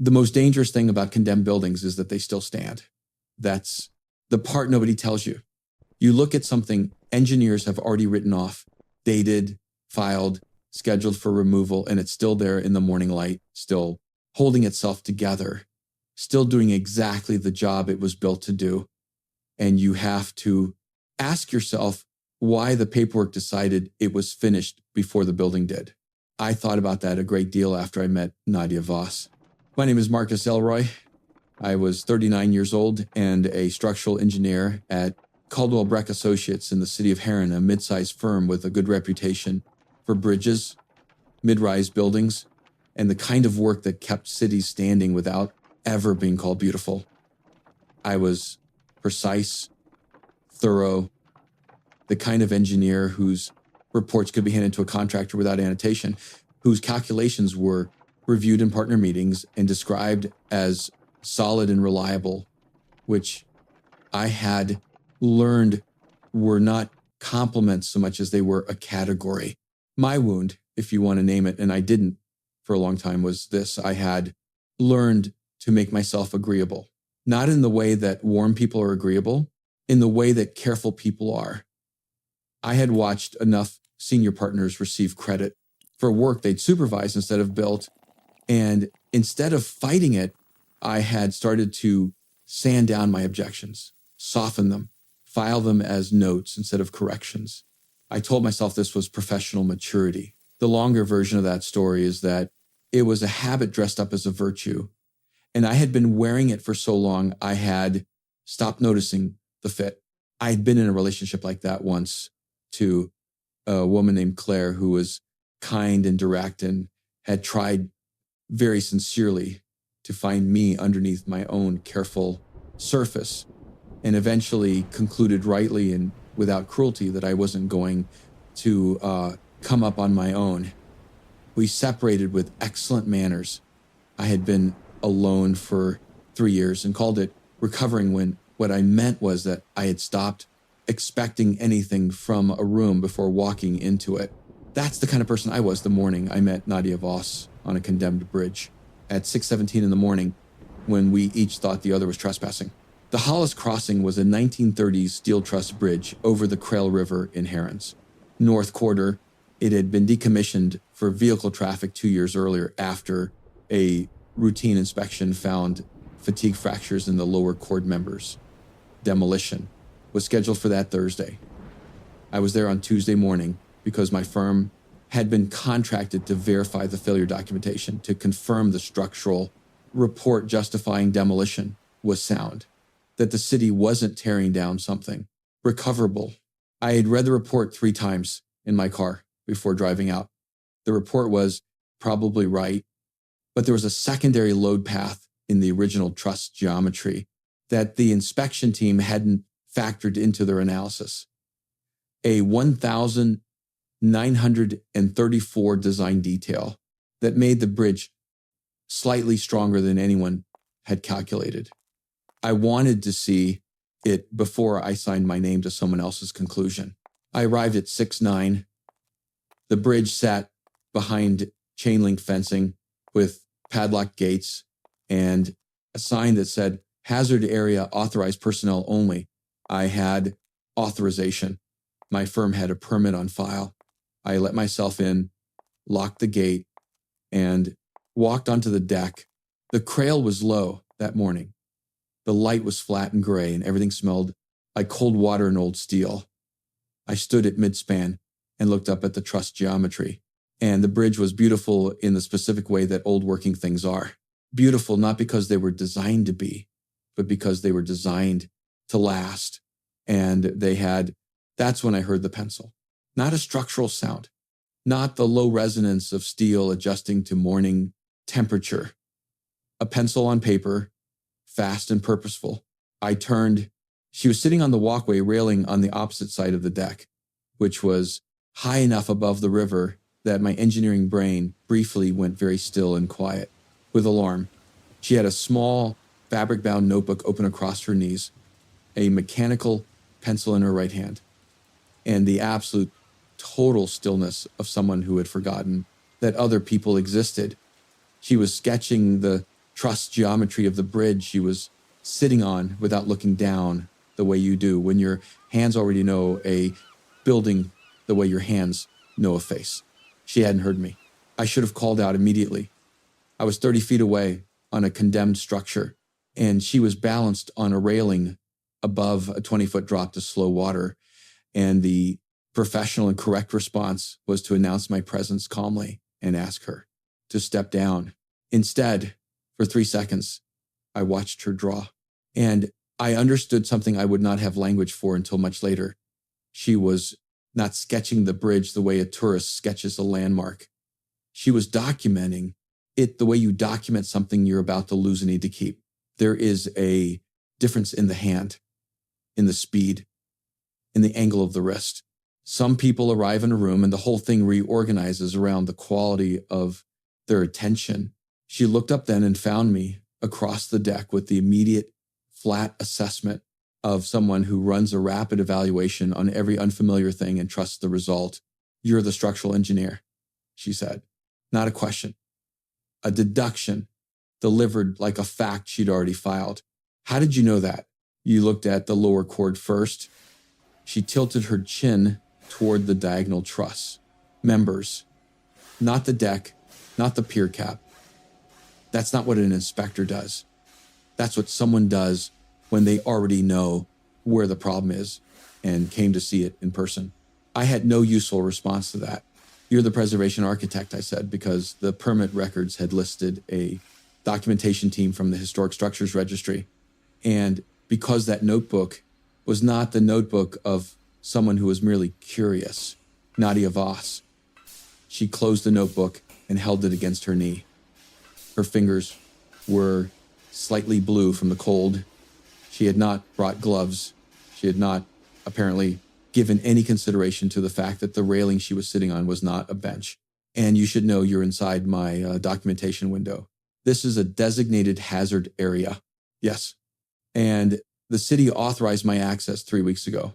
The most dangerous thing about condemned buildings is that they still stand. That's the part nobody tells you. You look at something engineers have already written off, dated, filed, scheduled for removal, and it's still there in the morning light, still holding itself together, still doing exactly the job it was built to do. And you have to ask yourself why the paperwork decided it was finished before the building did. I thought about that a great deal after I met Nadia Voss. My name is Marcus Ellroy. I was 39 years old and a structural engineer at Caldwell Breck Associates in the city of Heron, a mid-sized firm with a good reputation for bridges, mid-rise buildings, and the kind of work that kept cities standing without ever being called beautiful. I was precise, thorough, the kind of engineer whose reports could be handed to a contractor without annotation, whose calculations were reviewed in partner meetings and described as solid and reliable, which I had learned were not compliments so much as they were a category. My wound, if you want to name it, and I didn't for a long time, was this. I had learned to make myself agreeable, not in the way that warm people are agreeable, in the way that careful people are. I had watched enough senior partners receive credit for work they'd supervised instead of built, and instead of fighting it, I had started to sand down my objections, soften them, file them as notes instead of corrections. I told myself this was professional maturity. The longer version of that story is that it was a habit dressed up as a virtue, and I had been wearing it for so long, I had stopped noticing the fit. I had been in a relationship like that once to a woman named Claire who was kind and direct and had tried very sincerely to find me underneath my own careful surface, and eventually concluded rightly and without cruelty that I wasn't going to come up on my own. We separated with excellent manners. I had been alone for 3 years and called it recovering, when what I meant was that I had stopped expecting anything from a room before walking into it. That's the kind of person I was the morning I met Nadia Voss on a condemned bridge at 6:17 in the morning, when we each thought the other was trespassing. The Hollis Crossing was a 1930s steel truss bridge over the Crail River in Herons. North Quarter, it had been decommissioned for vehicle traffic 2 years earlier after a routine inspection found fatigue fractures in the lower cord members. Demolition was scheduled for that Thursday. I was there on Tuesday morning because my firm had been contracted to verify the failure documentation to confirm the structural report justifying demolition was sound, that the city wasn't tearing down something recoverable. I had read the report 3 times in my car before driving out. The report was probably right, but there was a secondary load path in the original truss geometry that the inspection team hadn't factored into their analysis. A 1,934 design detail that made the bridge slightly stronger than anyone had calculated. I wanted to see it before I signed my name to someone else's conclusion. I arrived at 6:09. The bridge sat behind chain link fencing with padlocked gates and a sign that said, "Hazard area authorized personnel only." I had authorization. My firm had a permit on file. I let myself in, locked the gate, and walked onto the deck. The Crail was low that morning. The light was flat and gray, and everything smelled like cold water and old steel. I stood at midspan and looked up at the truss geometry, and the bridge was beautiful in the specific way that old working things are. Beautiful not because they were designed to be, but because they were designed to last. And that's when I heard the pencil. Not a structural sound, not the low resonance of steel adjusting to morning temperature. A pencil on paper, fast and purposeful. I turned. She was sitting on the walkway railing on the opposite side of the deck, which was high enough above the river that my engineering brain briefly went very still and quiet with alarm. She had a small fabric-bound notebook open across her knees, a mechanical pencil in her right hand, and the absolute total stillness of someone who had forgotten that other people existed. She was sketching the truss geometry of the bridge she was sitting on without looking down the way you do when your hands already know a building the way your hands know a face. She hadn't heard me. I should have called out immediately. I was 30 feet away on a condemned structure, and she was balanced on a railing above a 20-foot drop to slow water, and the professional and correct response was to announce my presence calmly and ask her to step down. Instead, for 3 seconds, I watched her draw, and I understood something I would not have language for until much later. She was not sketching the bridge the way a tourist sketches a landmark. She was documenting it the way you document something you're about to lose and need to keep. There is a difference in the hand, in the speed, in the angle of the wrist. Some people arrive in a room and the whole thing reorganizes around the quality of their attention. She looked up then and found me across the deck with the immediate flat assessment of someone who runs a rapid evaluation on every unfamiliar thing and trusts the result. You're the structural engineer, she said. Not a question. A deduction delivered like a fact she'd already filed. How did you know that? You looked at the lower chord first. She tilted her chin toward the diagonal truss. Members, not the deck, not the pier cap. That's not what an inspector does. That's what someone does when they already know where the problem is and came to see it in person. I had no useful response to that. You're the preservation architect, I said, because the permit records had listed a documentation team from the Historic Structures Registry. And because that notebook was not the notebook of someone who was merely curious, Nadia Voss. She closed the notebook and held it against her knee. Her fingers were slightly blue from the cold. She had not brought gloves. She had not apparently given any consideration to the fact that the railing she was sitting on was not a bench. And you should know you're inside my documentation window. This is a designated hazard area. Yes. And the city authorized my access 3 weeks ago.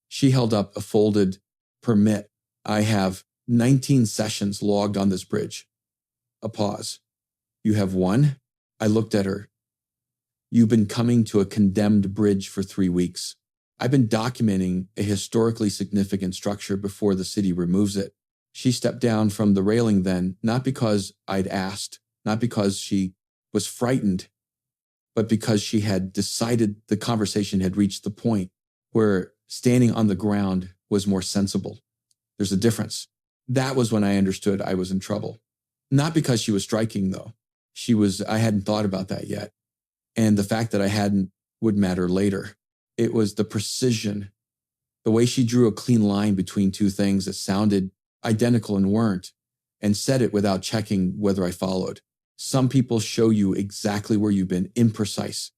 She held up a folded permit. I have 19 sessions logged on this bridge. A pause. You have one? I looked at her. You've been coming to a condemned bridge for 3 weeks. I've been documenting a historically significant structure before the city removes it. She stepped down from the railing then, not because I'd asked, not because she was frightened, but because she had decided the conversation had reached the point where standing on the ground was more sensible. There's a difference. That was when I understood I was in trouble. Not because she was striking, though. I hadn't thought about that yet. And the fact that I hadn't would matter later. It was the precision, the way she drew a clean line between two things that sounded identical and weren't, and said it without checking whether I followed. Some people show you exactly where you've been, imprecise,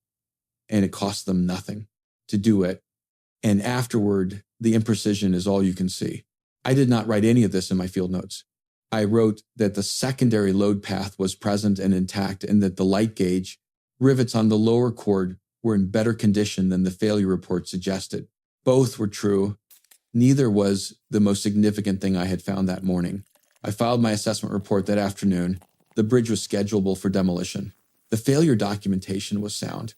and it costs them nothing to do it. And afterward, the imprecision is all you can see. I did not write any of this in my field notes. I wrote that the secondary load path was present and intact, and that the light gauge rivets on the lower chord were in better condition than the failure report suggested. Both were true. Neither was the most significant thing I had found that morning. I filed my assessment report that afternoon. The bridge was schedulable for demolition. The failure documentation was sound.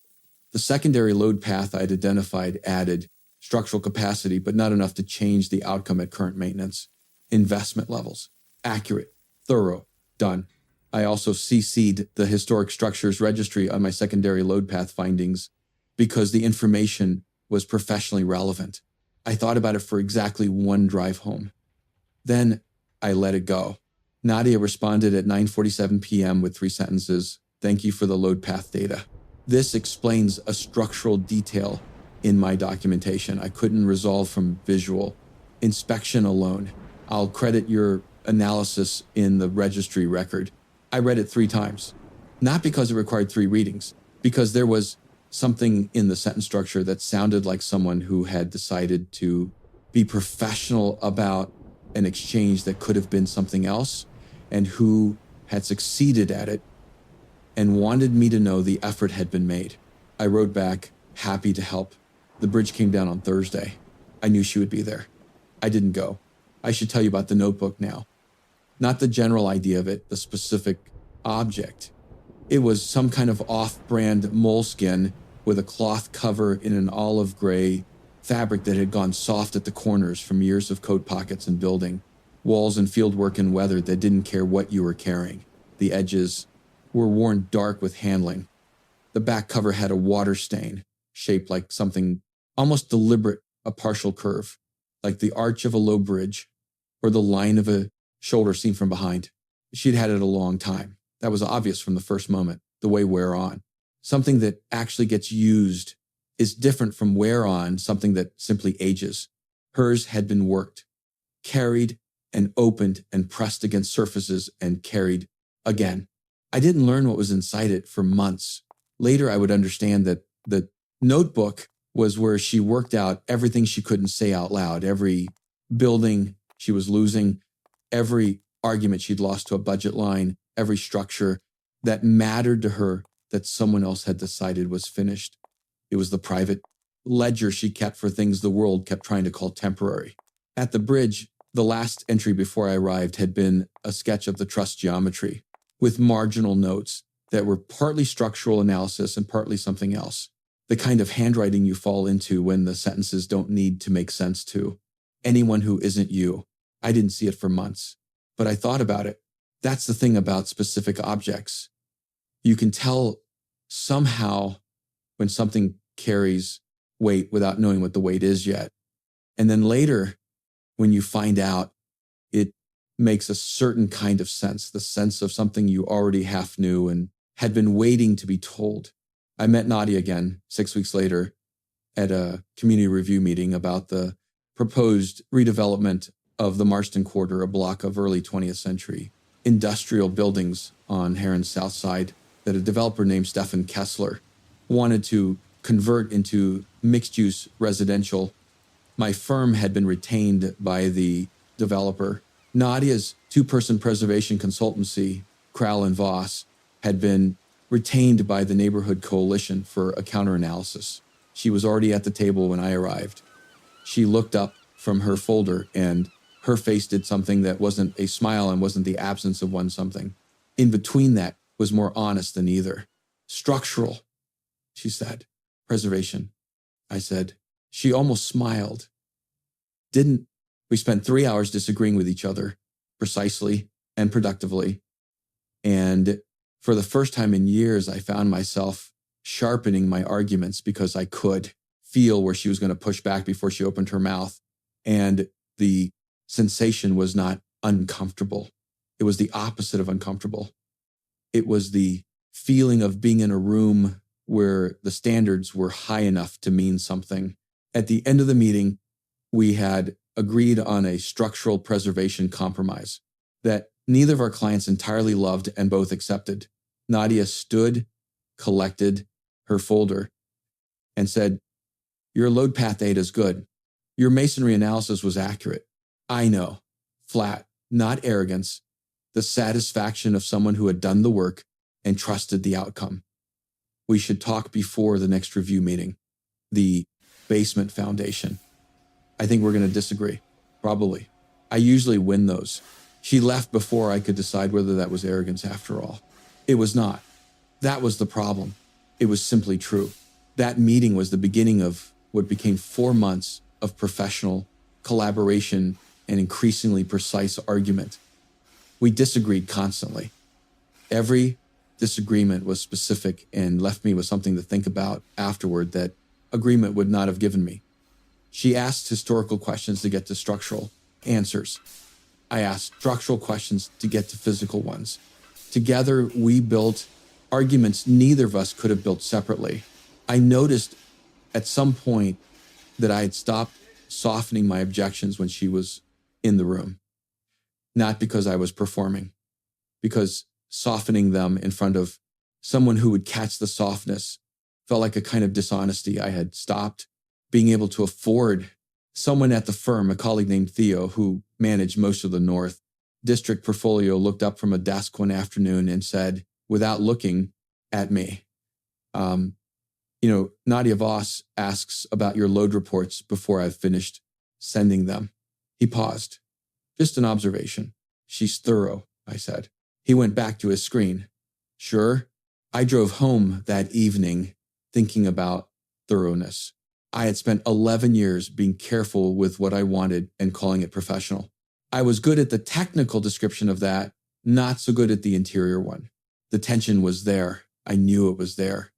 The secondary load path I'd identified added structural capacity, but not enough to change the outcome at current maintenance. Investment levels. Accurate. Thorough. Done. I also CC'd the Historic Structures Registry on my secondary load path findings because the information was professionally relevant. I thought about it for exactly one drive home. Then I let it go. Nadia responded at 9:47 p.m. with 3 sentences. Thank you for the load path data. This explains a structural detail in my documentation I couldn't resolve from visual inspection alone. I'll credit your analysis in the registry record. I read it 3 times, not because it required 3 readings, because there was something in the sentence structure that sounded like someone who had decided to be professional about an exchange that could have been something else, and who had succeeded at it and wanted me to know the effort had been made. I wrote back, happy to help. The bridge came down on Thursday. I knew she would be there. I didn't go. I should tell you about the notebook now. Not the general idea of it, the specific object. It was some kind of off-brand moleskin with a cloth cover in an olive gray fabric that had gone soft at the corners from years of coat pockets and building, walls and fieldwork and weather that didn't care what you were carrying. The edges were worn dark with handling. The back cover had a water stain, shaped like something almost deliberate, a partial curve, like the arch of a low bridge or the line of a shoulder seen from behind. She'd had it a long time. That was obvious from the first moment, the way wear on. Something that actually gets used is different from wear on, something that simply ages. Hers had been worked, carried and opened and pressed against surfaces and carried again. I didn't learn what was inside it for months. Later, I would understand that the notebook was where she worked out everything she couldn't say out loud, every building she was losing, every argument she'd lost to a budget line, every structure that mattered to her that someone else had decided was finished. It was the private ledger she kept for things the world kept trying to call temporary. At the bridge, the last entry before I arrived had been a sketch of the truss geometry with marginal notes that were partly structural analysis and partly something else. The kind of handwriting you fall into when the sentences don't need to make sense to anyone who isn't you. I didn't see it for months, but I thought about it. That's the thing about specific objects. You can tell somehow when something carries weight without knowing what the weight is yet. And then later, when you find out, it makes a certain kind of sense, the sense of something you already half knew and had been waiting to be told. I met Nadia again 6 weeks later at a community review meeting about the proposed redevelopment of the Marston Quarter, a block of early 20th century industrial buildings on Heron's south side that a developer named Stefan Kessler wanted to convert into mixed-use residential. My firm had been retained by the developer. Nadia's two-person preservation consultancy, Crowell and Voss, had been retained by the Neighborhood Coalition for a counter-analysis. She was already at the table when I arrived. She looked up from her folder and her face did something that wasn't a smile and wasn't the absence of one something. In between that was more honest than either. Structural, she said. Preservation, I said. She almost smiled. Didn't. We spent 3 hours disagreeing with each other, precisely and productively. And for the first time in years, I found myself sharpening my arguments because I could feel where she was going to push back before she opened her mouth. And the sensation was not uncomfortable. It was the opposite of uncomfortable. It was the feeling of being in a room where the standards were high enough to mean something. At the end of the meeting, we had agreed on a structural preservation compromise that neither of our clients entirely loved and both accepted. Nadia stood, collected her folder, and said, "Your load path data is good. Your masonry analysis was accurate. I know. Flat, not arrogance. The satisfaction of someone who had done the work and trusted the outcome. We should talk before the next review meeting. The basement foundation. I think we're going to disagree. Probably. I usually win those." She left before I could decide whether that was arrogance after all. It was not. That was the problem. It was simply true. That meeting was the beginning of what became 4 months of professional collaboration and increasingly precise argument. We disagreed constantly. Every disagreement was specific and left me with something to think about afterward that agreement would not have given me. She asked historical questions to get to structural answers. I asked structural questions to get to physical ones. Together, we built arguments neither of us could have built separately. I noticed at some point that I had stopped softening my objections when she was in the room. Not because I was performing, because softening them in front of someone who would catch the softness felt like a kind of dishonesty. I had stopped being able to afford someone at the firm, a colleague named Theo, who managed most of the North District portfolio, looked up from a desk one afternoon and said, without looking at me, Nadia Voss asks about your load reports before I've finished sending them. He paused. Just an observation. She's thorough, I said. He went back to his screen. Sure? I drove home that evening thinking about thoroughness. I had spent 11 years being careful with what I wanted and calling it professional. I was good at the technical description of that, not so good at the interior one. The tension was there. I knew it was there.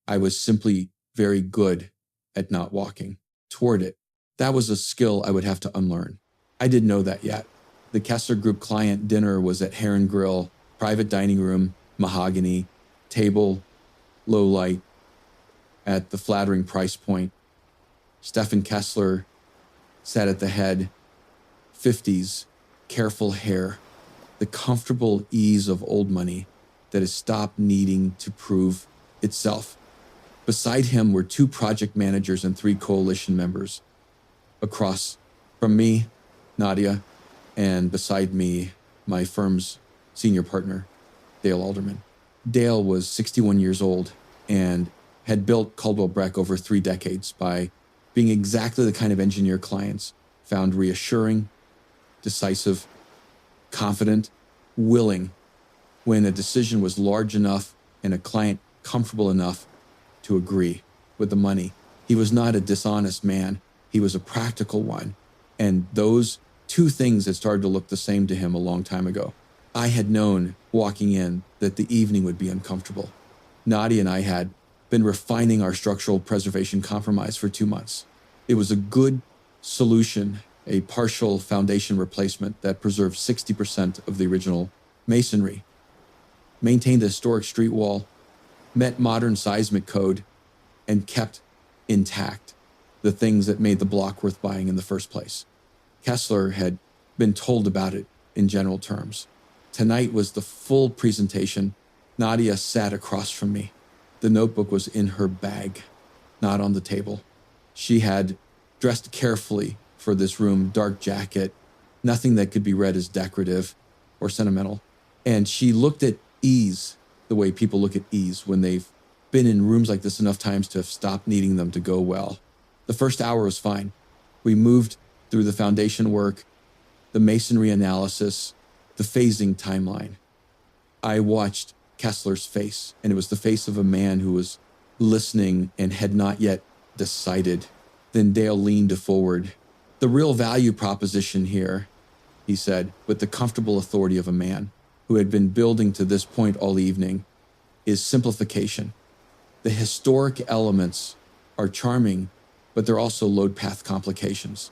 I was simply very good at not walking toward it. That was a skill I would have to unlearn. I didn't know that yet. The Kessler Group client dinner was at Heron Grill, private dining room, mahogany, table, low light, at the flattering price point. Stefan Kessler sat at the head, 50s, careful hair, the comfortable ease of old money that has stopped needing to prove itself. Beside him were 2 project managers and 3 coalition members. Across from me, Nadia, and beside me, my firm's senior partner, Dale Alderman. Dale was 61 years old and had built Caldwell Breck over 3 decades by being exactly the kind of engineer clients found reassuring, decisive, confident, willing when a decision was large enough and a client comfortable enough to agree with the money. He was not a dishonest man. He was a practical one. And those 2 things had started to look the same to him a long time ago. I had known walking in that the evening would be uncomfortable. Nadia and I had been refining our structural preservation compromise for 2 months. It was a good solution, a partial foundation replacement that preserved 60% of the original masonry, maintained a historic street wall, met modern seismic code, and kept intact the things that made the block worth buying in the first place. Kessler had been told about it in general terms. Tonight was the full presentation. Nadia sat across from me. The notebook was in her bag, not on the table. She had dressed carefully for this room, dark jacket, nothing that could be read as decorative or sentimental. And she looked at ease the way people look at ease when they've been in rooms like this enough times to have stopped needing them to go well. The first hour was fine. We moved through the foundation work, the masonry analysis, the phasing timeline. I watched Kessler's face, and it was the face of a man who was listening and had not yet decided. Then Dale leaned forward. The real value proposition here, he said, with the comfortable authority of a man who had been building to this point all evening, is simplification. The historic elements are charming, but they're also load path complications.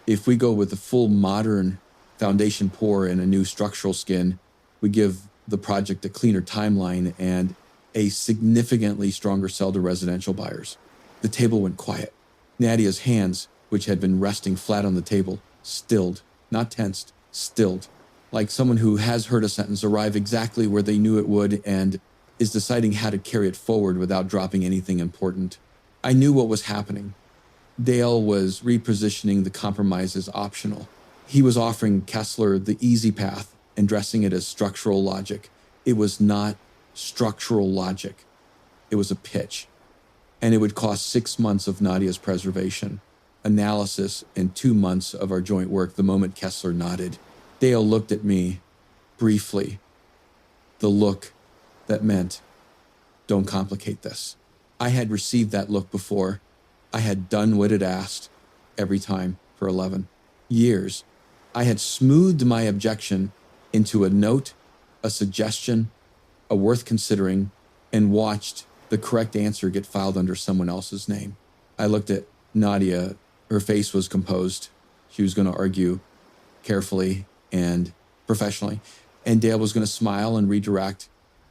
If we go with the full modern foundation pour and a new structural skin, we give the project a cleaner timeline and a significantly stronger sell to residential buyers. The table went quiet. Nadia's hands, which had been resting flat on the table, stilled, not tensed, stilled, like someone who has heard a sentence arrive exactly where they knew it would and is deciding how to carry it forward without dropping anything important. I knew what was happening. Dale was repositioning the compromise as optional. He was offering Kessler the easy path and dressing it as structural logic. It was not structural logic. It was a pitch. And it would cost 6 months of Nadia's preservation, analysis, and 2 months of our joint work the moment Kessler nodded. Dale looked at me briefly. The look that meant, don't complicate this. I had received that look before. I had done what it asked every time for 11 years. I had smoothed my objection into a note, a suggestion, a worth considering, and watched the correct answer get filed under someone else's name. I looked at Nadia. Her face was composed. She was going to argue carefully and professionally. And Dale was going to smile and redirect.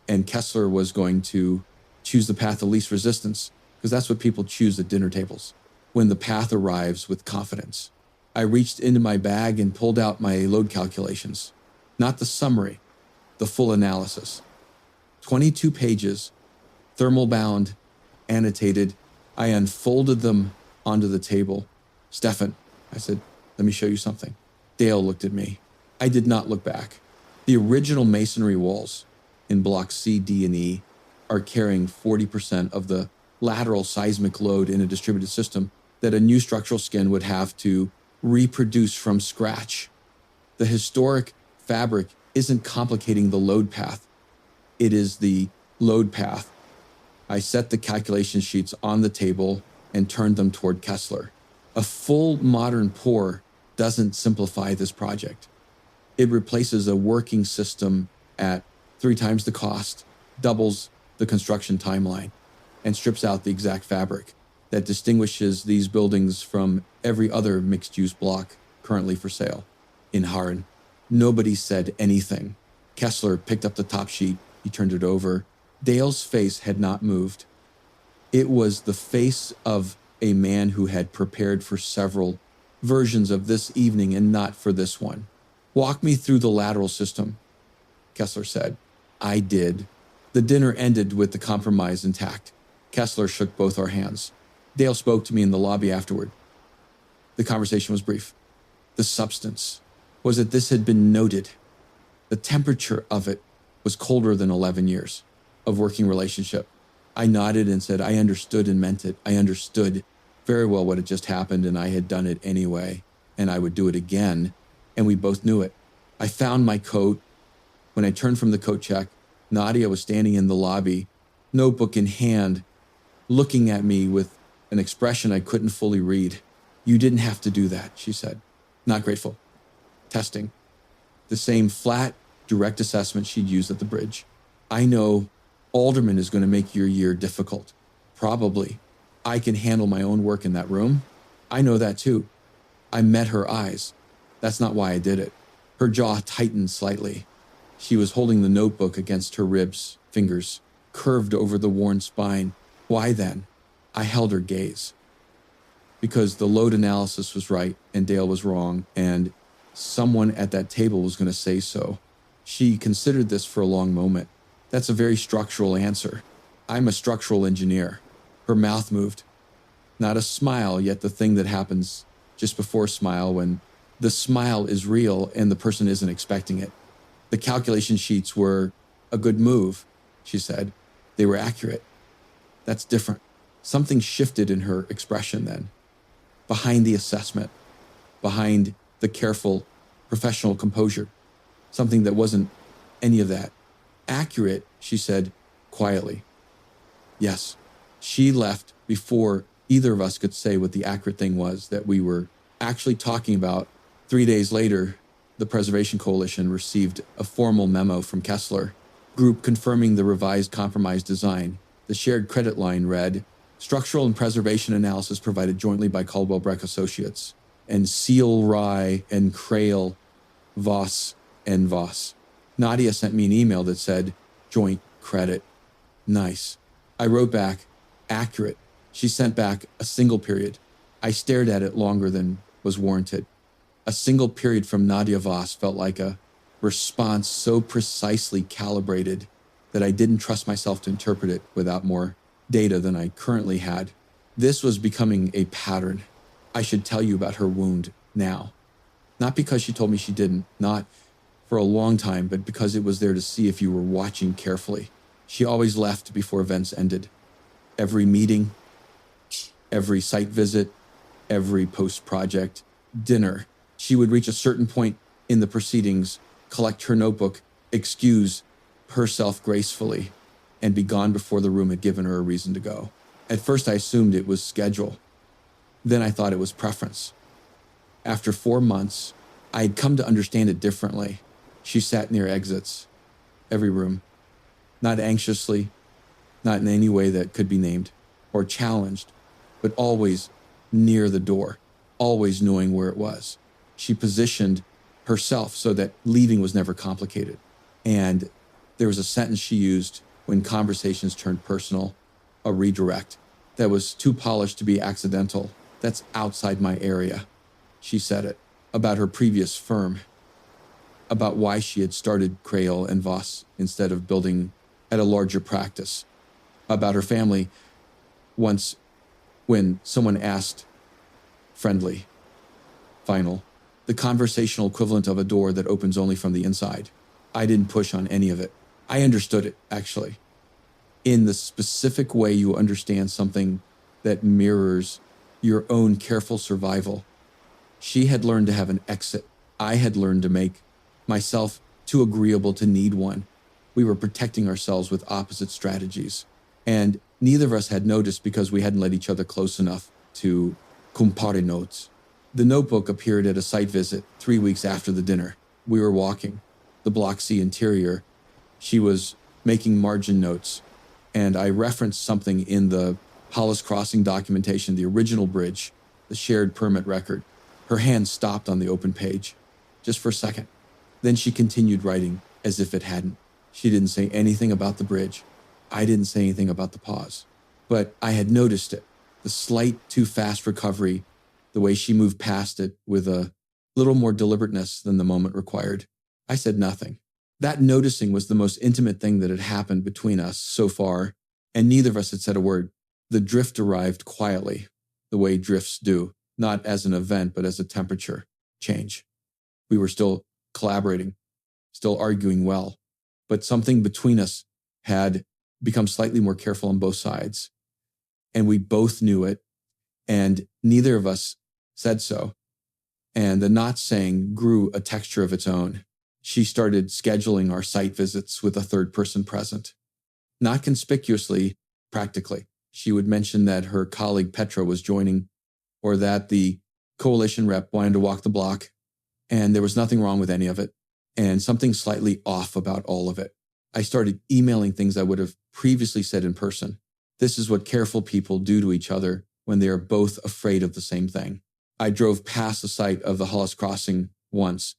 And Kessler was going to choose the path of least resistance, because that's what people choose at dinner tables, when the path arrives with confidence. I reached into my bag and pulled out my load calculations, not the summary, the full analysis. 22 pages, thermal bound, annotated. I unfolded them onto the table. Stefan, I said, let me show you something. Dale looked at me. I did not look back. The original masonry walls in blocks C, D, and E are carrying 40% of the lateral seismic load in a distributed system that a new structural skin would have to reproduce from scratch. The historic fabric isn't complicating the load path. It is the Load path. I set the calculation sheets on the table and turned them toward Kessler. A full modern pour doesn't simplify this project. It replaces a working system at 3 times the cost, doubles the construction timeline, and strips out the exact fabric that distinguishes these buildings from every other mixed-use block currently for sale in Harran. Nobody said anything. Kessler picked up the top sheet. He turned it over. Dale's face had not moved. It was the face of a man who had prepared for several versions of this evening and not for this one. Walk me through the lateral system, Kessler said. I did. The dinner ended with the compromise intact. Kessler shook both our hands. Dale spoke to me in the lobby afterward. The conversation was brief. The substance was that this had been noted. The temperature of it was colder than 11 years of working relationship. I nodded and said I understood and meant it. I understood very well what had just happened, and I had done it anyway, and I would do it again, and we both knew it. I found my coat. When I turned from the coat check, Nadia was standing in the lobby, notebook in hand, looking at me with an expression I couldn't fully read. You didn't have to do that, she said. Not grateful. Testing. The same flat, direct assessment she'd used at the bridge. I know Alderman is going to make your year difficult. Probably. I can handle my own work in that room. I know that too. I met her eyes. That's not why I did it. Her jaw tightened slightly. She was holding the notebook against her ribs, fingers curved over the worn spine. Why then? I held her gaze. Because the load analysis was right and Dale was wrong, and someone at that table was going to say so. She considered this for a long moment. That's a very structural answer. I'm a structural engineer. Her mouth moved. Not a smile, yet the thing that happens just before smile when the smile is real and the person isn't expecting it. The calculation sheets were a good move, she said. They were accurate. That's different. Something shifted in her expression then. Behind the assessment, behind the careful, professional composure. Something that wasn't any of that. Accurate, she said quietly. Yes. She left before either of us could say what the accurate thing was that we were actually talking about. 3 days later, the Preservation Coalition received a formal memo from Kessler Group confirming the revised compromise design. The shared credit line read, structural and preservation analysis provided jointly by Caldwell Breck Associates and Ellroy and Crail, Voss and Voss. Nadia sent me an email that said, joint credit. Nice. I wrote back, accurate. She sent back a single period. I stared at it longer than was warranted. A single period from Nadia Voss felt like a response so precisely calibrated that I didn't trust myself to interpret it without more data than I currently had. This was becoming a pattern. I should tell you about her wound now. Not because she told me she didn't, not for a long time, but because it was there to see if you were watching carefully. She always left before events ended. Every meeting, every site visit, every post-project dinner. She would reach a certain point in the proceedings, collect her notebook, excuse herself gracefully, and be gone before the room had given her a reason to go. At first, I assumed it was schedule. Then I thought it was preference. After 4 months, I had come to understand it differently. She sat near exits, every room, not anxiously, not in any way that could be named or challenged, but always near the door, always knowing where it was. She positioned herself so that leaving was never complicated. And there was a sentence she used when conversations turned personal, a redirect that was too polished to be accidental. That's outside my area. She said it about her previous firm, about why she had started Crail and Voss instead of building at a larger practice, about her family once when someone asked, friendly, final, the conversational equivalent of a door that opens only from the inside. I didn't push on any of it. I understood it, actually, in the specific way you understand something that mirrors your own careful survival. She had learned to have an exit. I had learned to make myself too agreeable to need one. We were protecting ourselves with opposite strategies. And neither of us had noticed because we hadn't let each other close enough to compare notes. The notebook appeared at a site visit 3 weeks after the dinner. We were walking the Block C interior. She was making margin notes, and I referenced something in the Hollis Crossing documentation, the original bridge, the shared permit record. Her hand stopped on the open page, just for a second. Then she continued writing as if it hadn't. She didn't say anything about the bridge. I didn't say anything about the pause. But I had noticed it, the slight too fast recovery, the way she moved past it with a little more deliberateness than the moment required. I said nothing. That noticing was the most intimate thing that had happened between us so far, and neither of us had said a word. The drift arrived quietly, the way drifts do, not as an event, but as a temperature change. We were still collaborating, still arguing well, but something between us had become slightly more careful on both sides. And we both knew it, and neither of us said so. And the not saying grew a texture of its own. She started scheduling our site visits with a third person present. Not conspicuously, practically. She would mention that her colleague Petra was joining, or that the coalition rep wanted to walk the block, and there was nothing wrong with any of it, and something slightly off about all of it. I started emailing things I would have previously said in person. This is what careful people do to each other when they are both afraid of the same thing. I drove past the site of the Hollis Crossing once,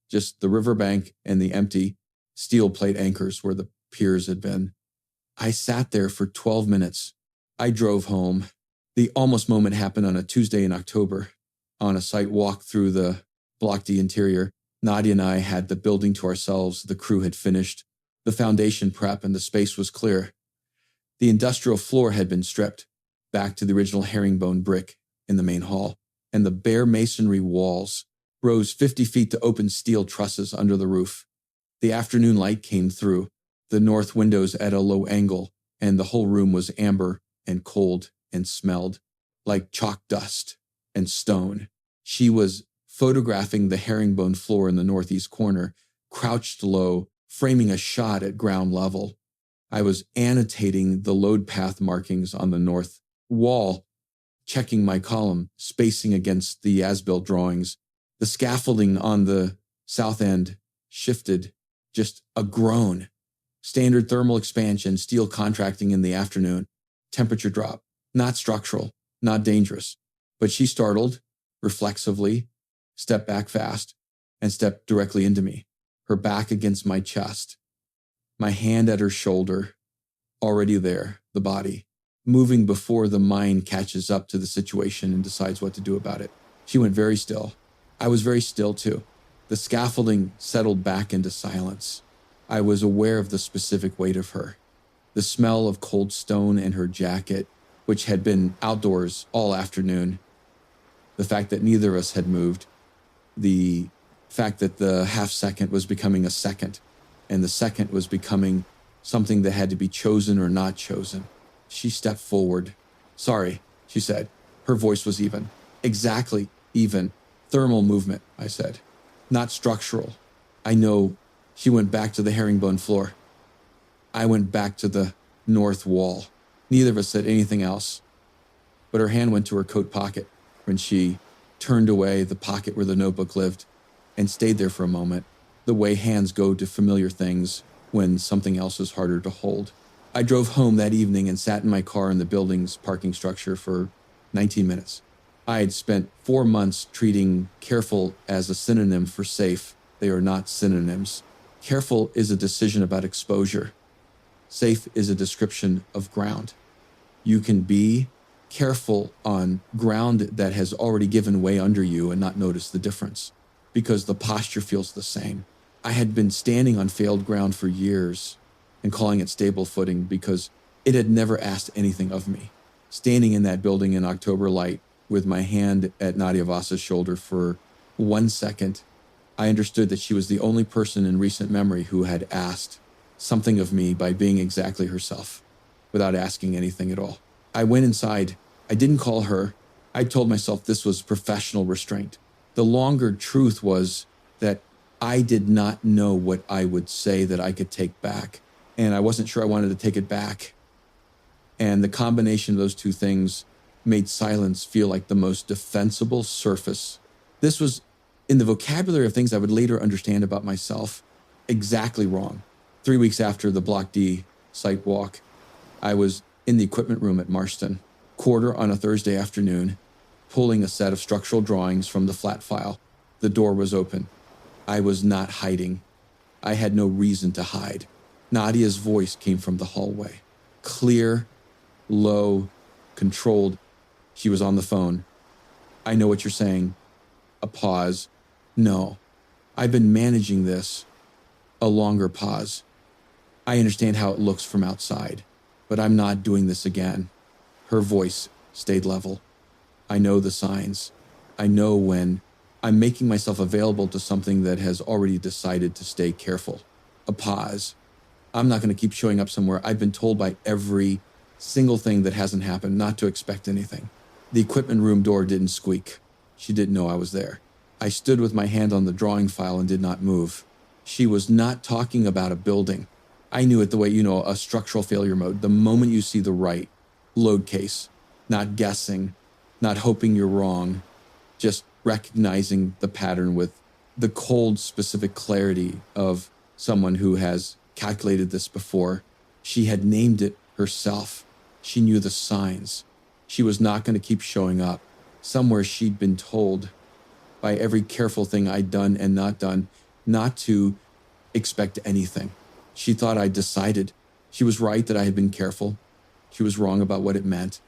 just the riverbank and the empty steel plate anchors where the piers had been. I sat there for 12 minutes. I drove home. The almost moment happened on a Tuesday in October. On a site walk through the Block D interior, Nadia and I had the building to ourselves. The crew had finished the foundation prep and the space was clear. The industrial floor had been stripped back to the original herringbone brick in the main hall, and the bare masonry walls rose 50 feet to open steel trusses under the roof. The afternoon light came through the north windows at a low angle, and the whole room was amber and cold and smelled like chalk dust and stone. She was photographing the herringbone floor in the northeast corner, crouched low, framing a shot at ground level. I was annotating the load path markings on the north wall, checking my column, spacing against the as-built drawings. The scaffolding on the south end shifted, just a groan. Standard thermal expansion, steel contracting in the afternoon. Temperature drop. Not structural, not dangerous. But she startled, reflexively, stepped back fast, and stepped directly into me, her back against my chest, my hand at her shoulder, already there, the body, moving before the mind catches up to the situation and decides what to do about it. She went very still. I was very still too. The scaffolding settled back into silence. I was aware of the specific weight of her, the smell of cold stone in her jacket, which had been outdoors all afternoon, the fact that neither of us had moved, the fact that the half second was becoming a second, and the second was becoming something that had to be chosen or not chosen. She stepped forward. "Sorry," she said. Her voice was even. "Exactly even. Thermal movement," I said. "Not structural. I know." She went back to the herringbone floor. I went back to the north wall. Neither of us said anything else, but her hand went to her coat pocket when she turned away, the pocket where the notebook lived, and stayed there for a moment, the way hands go to familiar things when something else is harder to hold. I drove home that evening and sat in my car in the building's parking structure for 19 minutes. I had spent 4 months treating careful as a synonym for safe. They are not synonyms. Careful is a decision about exposure. Safe is a description of ground. You can be careful on ground that has already given way under you and not notice the difference because the posture feels the same. I had been standing on failed ground for years and calling it stable footing because it had never asked anything of me. Standing in that building in October light with my hand at Nadia Voss's shoulder for 1 second, I understood that she was the only person in recent memory who had asked something of me by being exactly herself, without asking anything at all. I went inside. I didn't call her. I told myself this was professional restraint. The longer truth was that I did not know what I would say that I could take back. And I wasn't sure I wanted to take it back. And the combination of those two things made silence feel like the most defensible surface. This was, in the vocabulary of things I would later understand about myself, exactly wrong. 3 weeks after the Block D site walk, I was in the equipment room at Marston, quarter on a Thursday afternoon, pulling a set of structural drawings from the flat file. The door was open. I was not hiding. I had no reason to hide. Nadia's voice came from the hallway. Clear, low, controlled. She was on the phone. I know what you're saying. A pause. No, I've been managing this. A longer pause. I understand how it looks from outside, but I'm not doing this again. Her voice stayed level. I know the signs. I know when I'm making myself available to something that has already decided to stay careful. A pause. I'm not going to keep showing up somewhere I've been told by every single thing that hasn't happened not to expect anything. The equipment room door didn't squeak. She didn't know I was there. I stood with my hand on the drawing file and did not move. She was not talking about a building. I knew it the way you know a structural failure mode. The moment you see the right load case, not guessing, not hoping you're wrong, just recognizing the pattern with the cold, specific clarity of someone who has calculated this before. She had named it herself. She knew the signs. She was not going to keep showing up. Somewhere she'd been told by every careful thing I'd done and not done not to expect anything. She thought I'd decided. She was right that I had been careful. She was wrong about what it meant.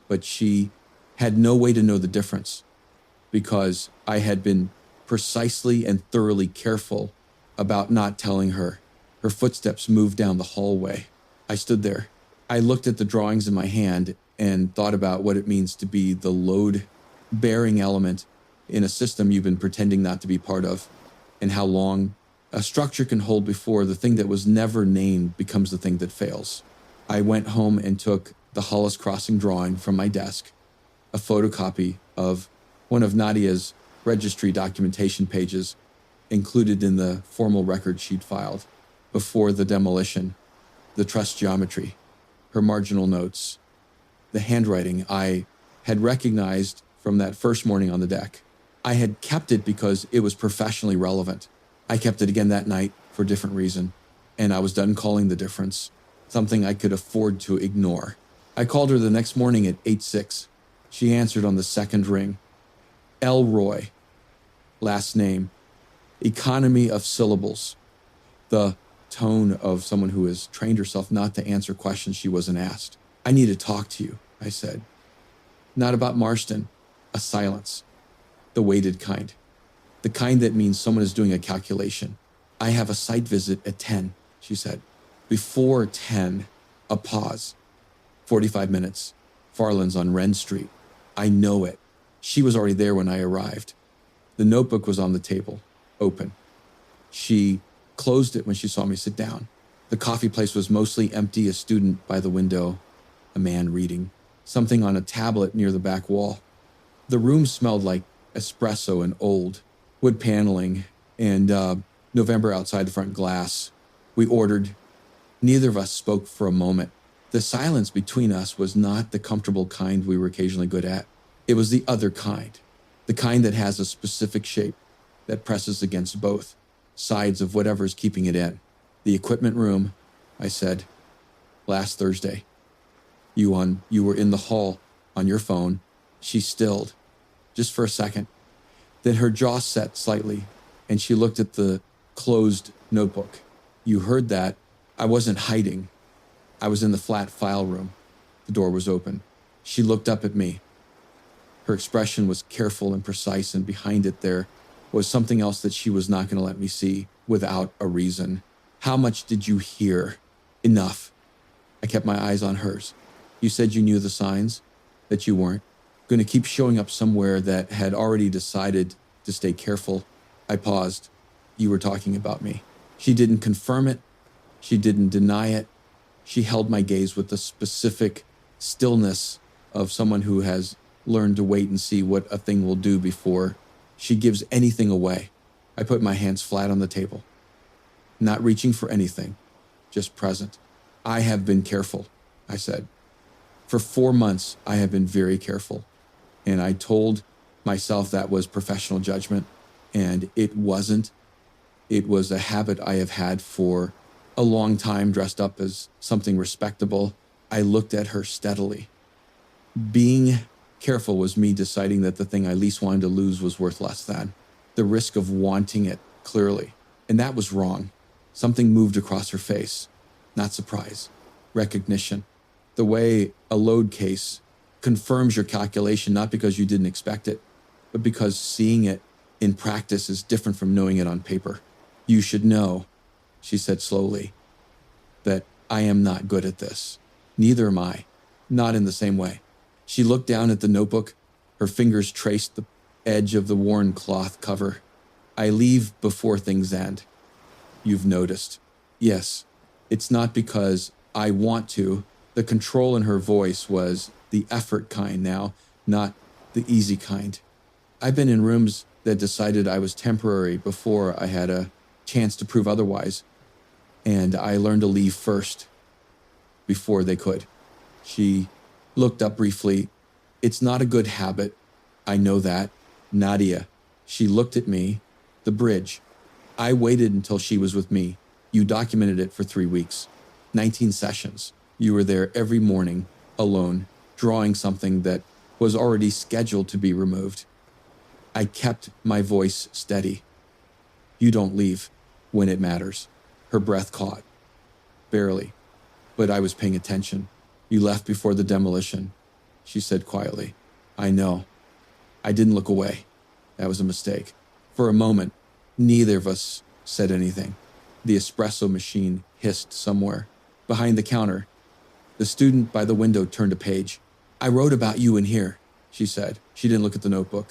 But she had no way to know the difference because I had been precisely and thoroughly careful about not telling her. Her footsteps moved down the hallway. I stood there. I looked at the drawings in my hand and thought about what it means to be the load-bearing element in a system you've been pretending not to be part of, and how long a structure can hold before the thing that was never named becomes the thing that fails. I went home and took the Hollis Crossing drawing from my desk, a photocopy of one of Nadia's registry documentation pages included in the formal record she'd filed before the demolition, the truss geometry, her marginal notes, the handwriting I had recognized from that first morning on the deck. I had kept it because it was professionally relevant. I kept it again that night for a different reason, and I was done calling the difference, something I could afford to ignore. I called her the next morning at 8:06. She answered on the second ring. Ellroy, last name, economy of syllables, the tone of someone who has trained herself not to answer questions she wasn't asked. I need to talk to you, I said. Not about Marston. A silence. The weighted kind. The kind that means someone is doing a calculation. I have a site visit at 10, she said. Before 10, a pause. 45 minutes. Farland's on Wren Street. I know it. She was already there when I arrived. The notebook was on the table, open. She closed it when she saw me sit down. The coffee place was mostly empty, a student by the window, a man reading, something on a tablet near the back wall. The room smelled like espresso and old, wood paneling, and November outside the front glass. We ordered. Neither of us spoke for a moment. The silence between us was not the comfortable kind we were occasionally good at. It was the other kind, the kind that has a specific shape that presses against both sides of whatever's keeping it in. The equipment room, I said, last Thursday. You were in the hall on your phone. She stilled, just for a second. Then her jaw set slightly, and she looked at the closed notebook. You heard that. I wasn't hiding. I was in the flat file room. The door was open. She looked up at me. Her expression was careful and precise, and behind it there was something else that she was not going to let me see without a reason. How much did you hear? Enough. I kept my eyes on hers. You said you knew the signs, that you weren't going to keep showing up somewhere that had already decided to stay careful. I paused. You were talking about me. She didn't confirm it. She didn't deny it. She held my gaze with the specific stillness of someone who has learned to wait and see what a thing will do before she gives anything away. I put my hands flat on the table, not reaching for anything, just present. I have been careful, I said. For 4 months, I have been very careful. And I told myself that was professional judgment, and it wasn't. It was a habit I have had for a long time, dressed up as something respectable. I looked at her steadily. Being careful was me deciding that the thing I least wanted to lose was worth less than the risk of wanting it, clearly. And that was wrong. Something moved across her face. Not surprise, recognition. The way a load case confirms your calculation, not because you didn't expect it, but because seeing it in practice is different from knowing it on paper. You should know, she said slowly, that I am not good at this. Neither am I. Not in the same way. She looked down at the notebook. Her fingers traced the edge of the worn cloth cover. I leave before things end. You've noticed. Yes, it's not because I want to. The control in her voice was the effort kind now, not the easy kind. I've been in rooms that decided I was temporary before I had a chance to prove otherwise, and I learned to leave first, before they could. She looked up briefly. It's not a good habit. I know that. Nadia. She looked at me. The bridge. I waited until she was with me. You documented it for 3 weeks. 19 sessions. You were there every morning, alone, drawing something that was already scheduled to be removed. I kept my voice steady. You don't leave when it matters. Her breath caught. Barely. But I was paying attention. You left before the demolition, she said quietly. I know. I didn't look away. That was a mistake. For a moment, neither of us said anything. The espresso machine hissed somewhere. Behind the counter, the student by the window turned a page. I wrote about you in here, she said. She didn't look at the notebook.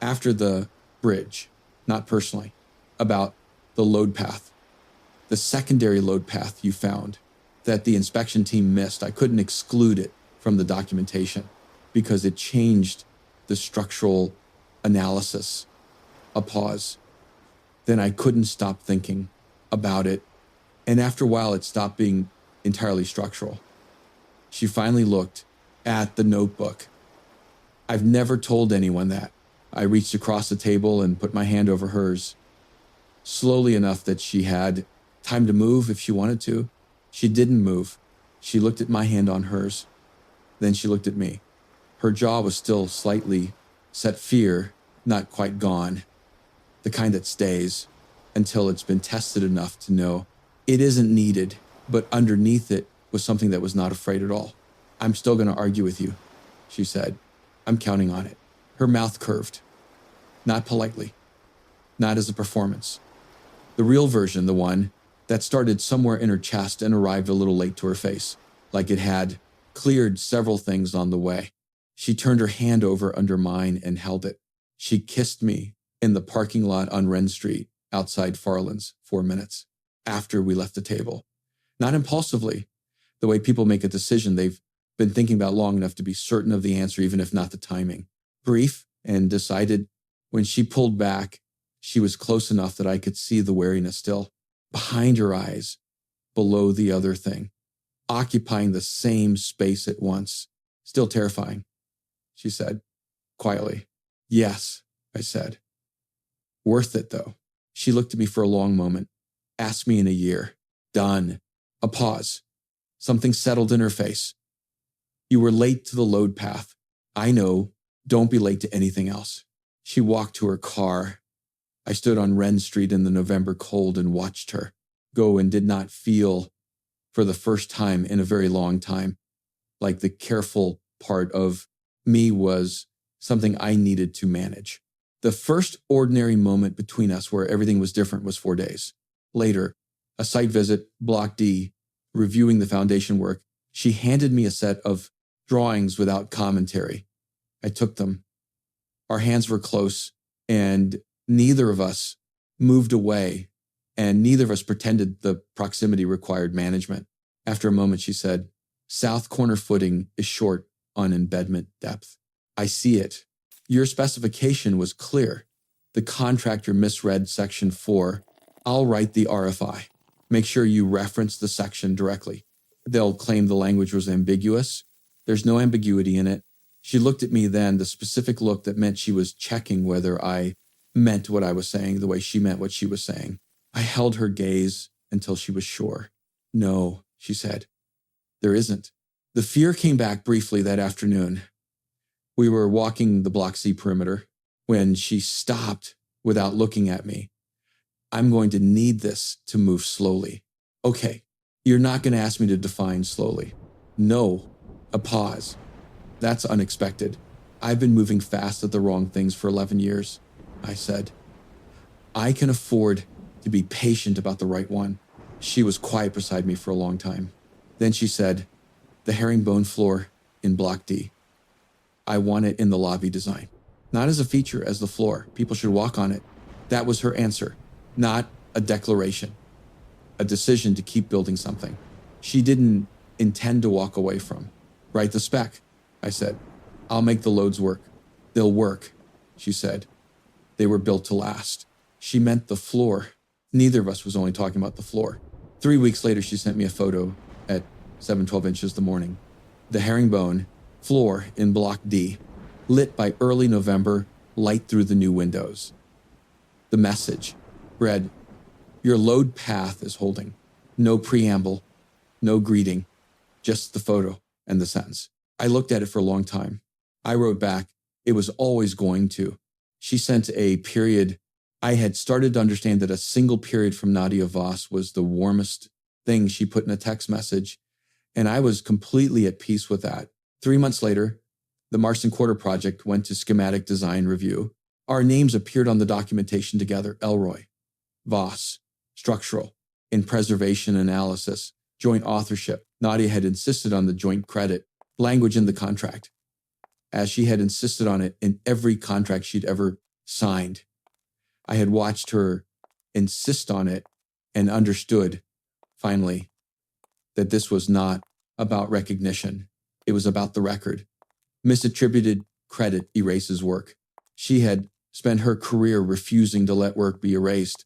After the bridge, not personally, about the load path. The secondary load path you found that the inspection team missed. I couldn't exclude it from the documentation because it changed the structural analysis. A pause. Then I couldn't stop thinking about it. And after a while, it stopped being entirely structural. She finally looked at the notebook. I've never told anyone that. I reached across the table and put my hand over hers, slowly enough that she had time to move if she wanted to. She didn't move. She looked at my hand on hers. Then she looked at me. Her jaw was still slightly set, fear not quite gone, the kind that stays until it's been tested enough to know it isn't needed, but underneath it was something that was not afraid at all. I'm still going to argue with you, she said. I'm counting on it. Her mouth curved. Not politely. Not as a performance. The real version, the one that started somewhere in her chest and arrived a little late to her face, like it had cleared several things on the way. She turned her hand over under mine and held it. She kissed me in the parking lot on Wren Street outside Farland's 4 minutes after we left the table. Not impulsively, the way people make a decision they've been thinking about long enough to be certain of the answer, even if not the timing. Brief and decided. When she pulled back, she was close enough that I could see the wariness still. Behind her eyes, below the other thing, occupying the same space at once. Still terrifying, she said, quietly. Yes, I said. Worth it, though. She looked at me for a long moment. Ask me in a year. Done. A pause. Something settled in her face. You were late to the load path. I know. Don't be late to anything else. She walked to her car. I stood on Wren Street in the November cold and watched her go and did not feel, for the first time in a very long time, like the careful part of me was something I needed to manage. The first ordinary moment between us where everything was different was 4 days. Later, a site visit, Block D, reviewing the foundation work, she handed me a set of drawings without commentary. I took them. Our hands were close, and neither of us moved away, and neither of us pretended the proximity required management. After a moment, she said, South corner footing is short on embedment depth. I see it. Your specification was clear. The contractor misread section 4. I'll write the RFI. Make sure you reference the section directly. They'll claim the language was ambiguous. There's no ambiguity in it. She looked at me then, the specific look that meant she was checking whether I meant what I was saying the way she meant what she was saying. I held her gaze until she was sure. No, she said. There isn't. The fear came back briefly that afternoon. We were walking the Block C perimeter when she stopped without looking at me. I'm going to need this to move slowly. Okay, you're not going to ask me to define slowly. No, a pause. That's unexpected. I've been moving fast at the wrong things for 11 years, I said. I can afford to be patient about the right one. She was quiet beside me for a long time. Then she said, the herringbone floor in Block D. I want it in the lobby design. Not as a feature, as the floor. People should walk on it. That was her answer. Not a declaration. A decision to keep building something she didn't intend to walk away from. Write the spec, I said. I'll make the loads work. They'll work, she said. They were built to last. She meant the floor. Neither of us was only talking about the floor. 3 weeks later, she sent me a photo at 7:12 inches the morning. The herringbone floor in Block D, lit by early November light through the new windows. The message read, your load path is holding. No preamble, no greeting, just the photo and the sentence. I looked at it for a long time. I wrote back, it was always going to. She sent a period. I had started to understand that a single period from Nadia Voss was the warmest thing she put in a text message, and I was completely at peace with that. 3 months later, the Marston Quarter project went to schematic design review. Our names appeared on the documentation together: Ellroy, Voss, structural, in preservation analysis, joint authorship. Nadia had insisted on the joint credit, language in the contract, as she had insisted on it in every contract she'd ever signed. I had watched her insist on it and understood, finally, that this was not about recognition. It was about the record. Misattributed credit erases work. She had spent her career refusing to let work be erased,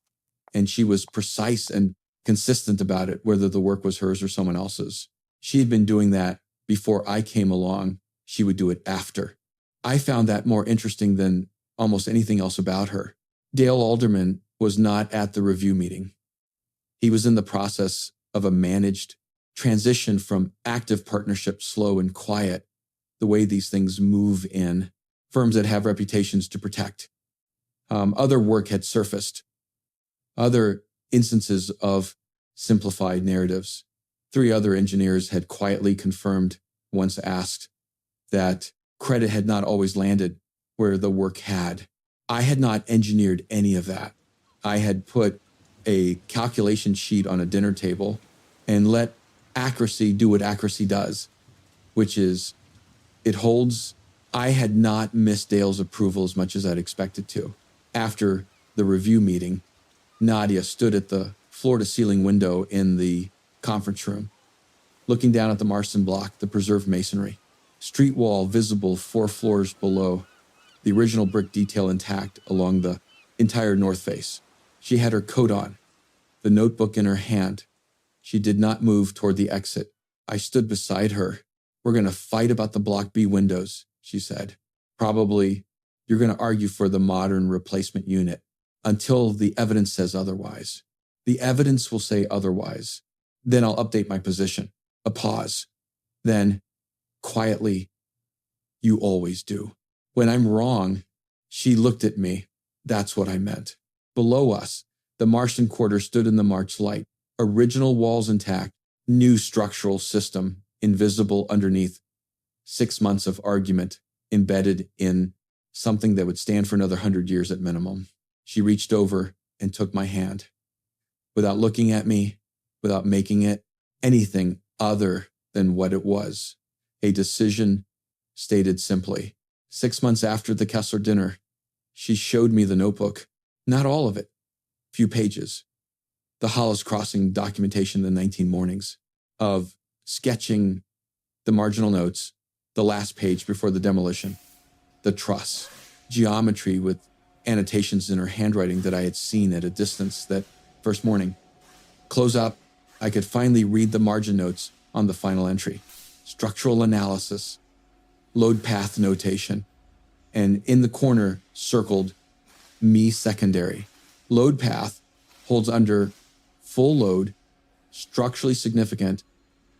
and she was precise and consistent about it, whether the work was hers or someone else's. She had been doing that before I came along. She would do it after. I found that more interesting than almost anything else about her. Dale Alderman was not at the review meeting. He was in the process of a managed transition from active partnership, slow and quiet, the way these things move in firms that have reputations to protect. Other work had surfaced, other instances of simplified narratives. 3 other engineers had quietly confirmed, once asked, that credit had not always landed where the work had. I had not engineered any of that. I had put a calculation sheet on a dinner table and let accuracy do what accuracy does, which is it holds. I had not missed Dale's approval as much as I'd expected to. After the review meeting, Nadia stood at the floor-to-ceiling window in the conference room, looking down at the Marston block, the preserved masonry, street wall visible 4 floors below, the original brick detail intact along the entire north face. She had her coat on, the notebook in her hand. She did not move toward the exit. I stood beside her. We're going to fight about the Block B windows, she said. Probably you're going to argue for the modern replacement unit until the evidence says otherwise. The evidence will say otherwise. Then I'll update my position. A pause. Then, quietly, you always do. When I'm wrong, she looked at me. That's what I meant. Below us, the Marston Quarter stood in the March light. Original walls intact, new structural system invisible underneath. 6 months of argument embedded in something that would stand for another 100 years at minimum. She reached over and took my hand. Without looking at me, without making it anything other than what it was, a decision stated simply. 6 months after the Kessler dinner, she showed me the notebook. Not all of it. Few pages. The Hollis Crossing documentation in the 19 mornings of sketching the marginal notes, the last page before the demolition, the truss, geometry with annotations in her handwriting that I had seen at a distance that first morning. Close up, I could finally read the margin notes on the final entry. Structural analysis, load path notation, and in the corner circled me secondary. Load path holds under full load, structurally significant,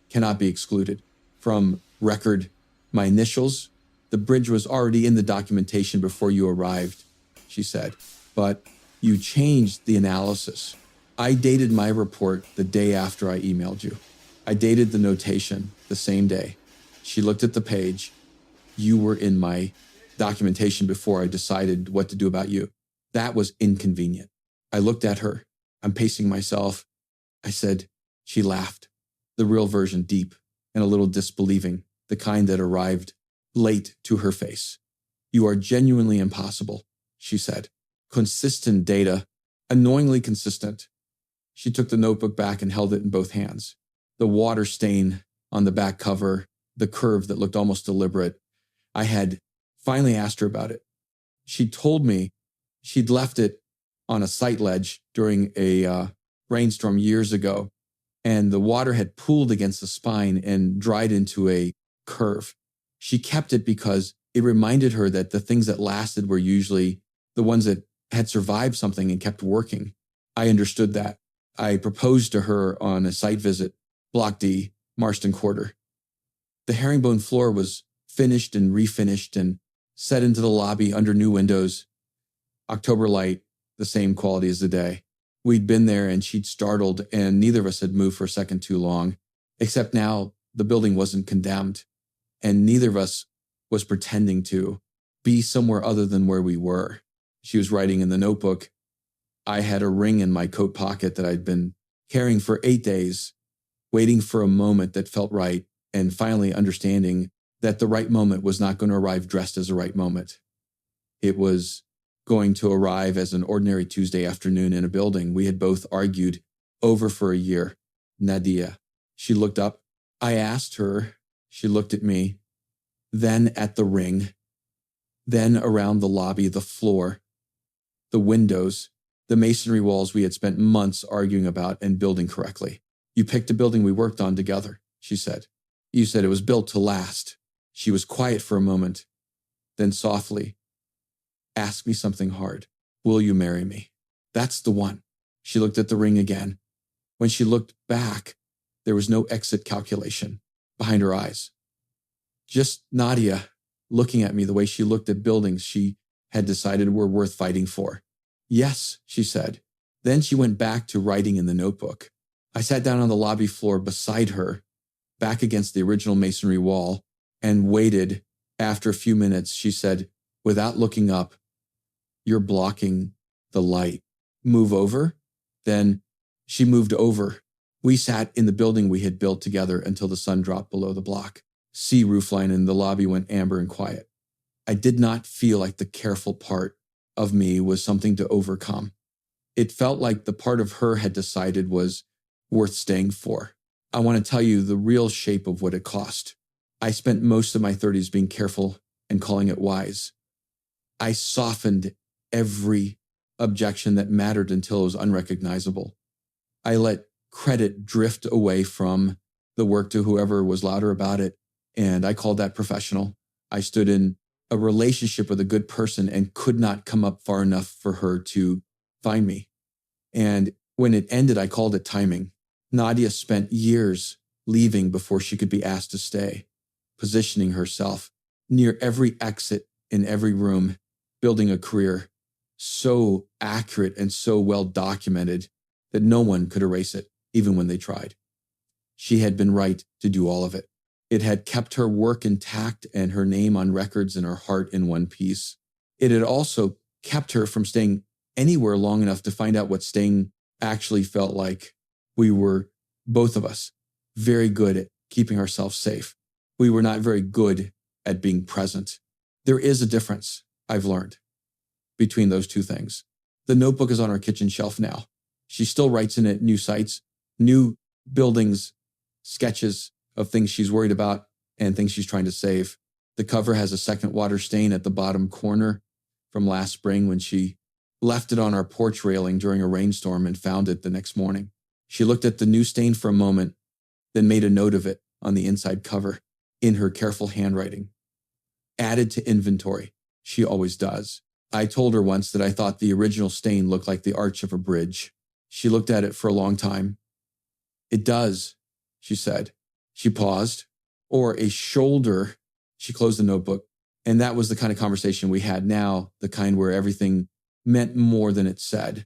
cannot be excluded. From record, my initials, the bridge was already in the documentation before you arrived, she said, but you changed the analysis. I dated my report the day after I emailed you. I dated the notation the same day. She looked at the page. You were in my documentation before I decided what to do about you. That was inconvenient. I looked at her. I'm pacing myself. I said, she laughed. The real version, deep and a little disbelieving, the kind that arrived late to her face. You are genuinely impossible, she said. Consistent data, annoyingly consistent. She took the notebook back and held it in both hands. The water stain on the back cover, the curve that looked almost deliberate. I had finally asked her about it. She told me she'd left it on a site ledge during a rainstorm years ago, and the water had pooled against the spine and dried into a curve. She kept it because it reminded her that the things that lasted were usually the ones that had survived something and kept working. I understood that. I proposed to her on a site visit, Block D, Marston Quarter. The herringbone floor was finished and refinished and set into the lobby under new windows. October light, the same quality as the day. We'd been there and she'd startled, and neither of us had moved for a second too long, except now the building wasn't condemned, and neither of us was pretending to be somewhere other than where we were. She was writing in the notebook. I had a ring in my coat pocket that I'd been carrying for 8 days, waiting for a moment that felt right, and finally understanding that the right moment was not going to arrive dressed as a right moment. It was going to arrive as an ordinary Tuesday afternoon in a building we had both argued over for a year. Nadia. She looked up. I asked her. She looked at me. Then at the ring. Then around the lobby, the floor, the windows, the masonry walls we had spent months arguing about and building correctly. You picked a building we worked on together, she said. You said it was built to last. She was quiet for a moment. Then softly, ask me something hard. Will you marry me? That's the one. She looked at the ring again. When she looked back, there was no exit calculation behind her eyes. Just Nadia looking at me the way she looked at buildings she had decided were worth fighting for. Yes, she said. Then she went back to writing in the notebook. I sat down on the lobby floor beside her, back against the original masonry wall, and waited. After a few minutes, she said, without looking up, you're blocking the light. Move over? Then she moved over. We sat in the building we had built together until the sun dropped below the block. Sea roofline and the lobby went amber and quiet. I did not feel like the careful part of me was something to overcome. It felt like the part of her had decided was worth staying for. I want to tell you the real shape of what it cost. I spent most of my 30s being careful and calling it wise. I softened every objection that mattered until it was unrecognizable. I let credit drift away from the work to whoever was louder about it, and I called that professional. I stood in a relationship with a good person and could not come up far enough for her to find me. And when it ended, I called it timing. Nadia spent years leaving before she could be asked to stay, positioning herself near every exit in every room, building a career so accurate and so well documented that no one could erase it, even when they tried. She had been right to do all of it. It had kept her work intact and her name on records and her heart in one piece. It had also kept her from staying anywhere long enough to find out what staying actually felt like. We were, both of us, very good at keeping ourselves safe. We were not very good at being present. There is a difference, I've learned, between those two things. The notebook is on our kitchen shelf now. She still writes in it new sites, new buildings, sketches of things she's worried about and things she's trying to save. The cover has a second water stain at the bottom corner, from last spring when she left it on our porch railing during a rainstorm and found it the next morning. She looked at the new stain for a moment, then made a note of it on the inside cover in her careful handwriting. Added to inventory. She always does. I told her once that I thought the original stain looked like the arch of a bridge. She looked at it for a long time. It does, she said. She paused. Or a shoulder. She closed the notebook. And that was the kind of conversation we had now, the kind where everything meant more than it said.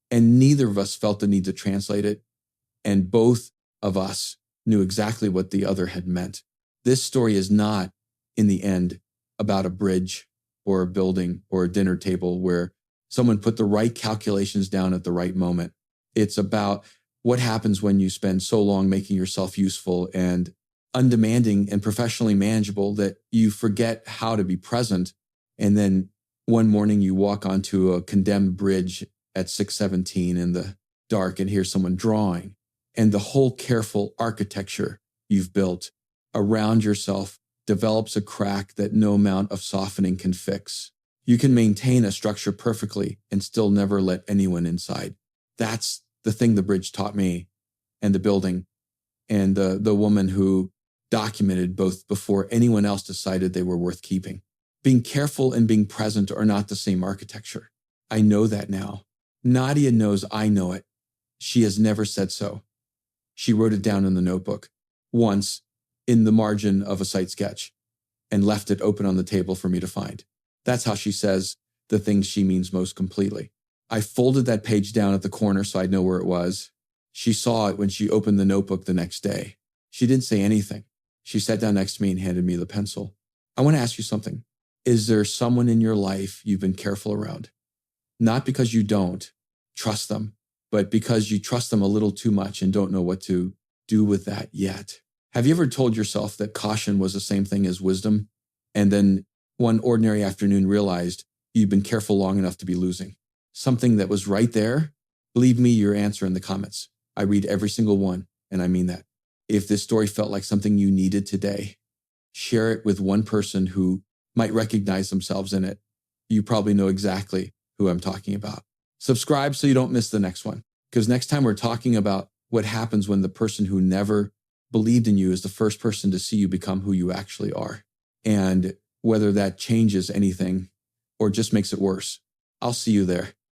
And neither of us felt the need to translate it. And both of us knew exactly what the other had meant. This story is not, in the end, about a bridge or a building or a dinner table where someone put the right calculations down at the right moment. It's about what happens when you spend so long making yourself useful and undemanding and professionally manageable that you forget how to be present. And then one morning you walk onto a condemned bridge at 6:17 in the dark and hear someone drawing. And the whole careful architecture you've built around yourself develops a crack that no amount of softening can fix. You can maintain a structure perfectly and still never let anyone inside. That's the thing the bridge taught me, and the building, and the woman who documented both before anyone else decided they were worth keeping. Being careful and being present are not the same architecture. I know that now. Nadia knows I know it. She has never said so. She wrote it down in the notebook once in the margin of a sight sketch and left it open on the table for me to find. That's how she says the things she means most completely. I folded that page down at the corner so I'd know where it was. She saw it when she opened the notebook the next day. She didn't say anything. She sat down next to me and handed me the pencil. I want to ask you something. Is there someone in your life you've been careful around? Not because you don't trust them, but because you trust them a little too much and don't know what to do with that yet. Have you ever told yourself that caution was the same thing as wisdom? And then one ordinary afternoon realized you've been careful long enough to be losing something that was right there? Leave me your answer in the comments. I read every single one, and I mean that. If this story felt like something you needed today, share it with one person who might recognize themselves in it. You probably know exactly who I'm talking about. Subscribe so you don't miss the next one, because next time we're talking about what happens when the person who never believed in you is the first person to see you become who you actually are, and whether that changes anything or just makes it worse. I'll see you there.